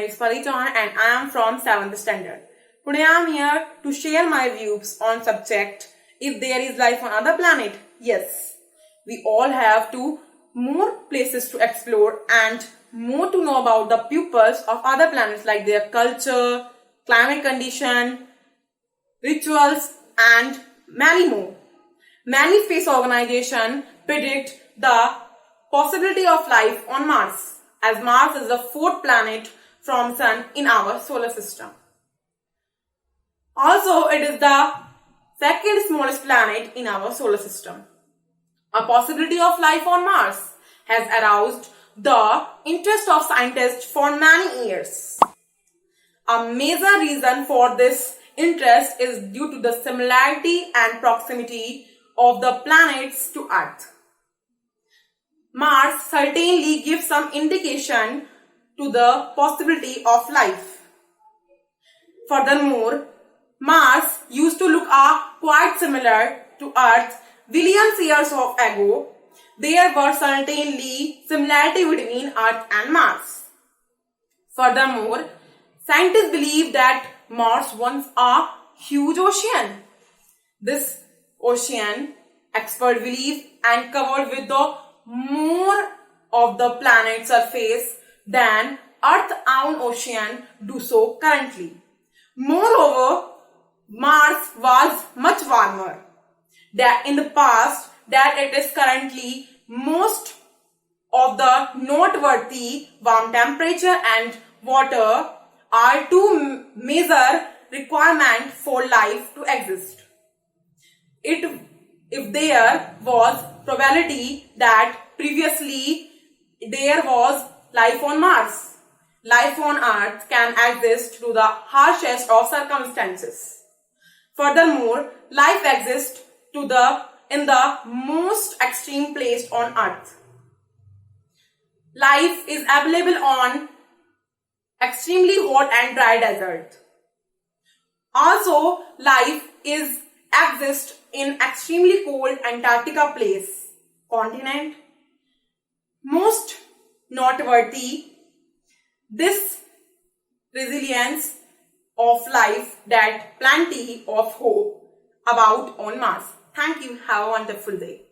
name is Pari and I am from 7th standard. Today I am here to share my views on subject if there is life on other planet. Yes, we all have more places to explore and more to know about the peoples of other planets, like their culture, climate condition, rituals and many more. Many space organizations predict the possibility of life on Mars, as Mars is the fourth planet from Sun in our solar system. Also, it is the second smallest planet in our solar system. A possibility of life on Mars has aroused the interest of scientists for many years. A major reason for this interest is due to the similarity and proximity of the planets to Earth. Mars certainly gives some indication to the possibility of life. Furthermore, Mars used to look quite similar to Earth billions years ago. There were certainly similarity between Earth and Mars. Furthermore, scientists believe that Mars was a huge ocean. This ocean, experts believe, and covered with the more of the planet's surface than Earth's own ocean do so currently. Moreover, Mars was much warmer in the past that it is currently. Most of the noteworthy warm temperature and water are two major requirements for life to exist. If there was probability that previously there was life on Mars, life on Earth can exist through the harshest of circumstances. Furthermore, life exists in the most extreme place on Earth. Life is available on extremely hot and dry desert. Also, life exists in extremely cold Antarctica continent. Most noteworthy, this resilience of life that plenty of hope about on Mars. Thank you. Have a wonderful day.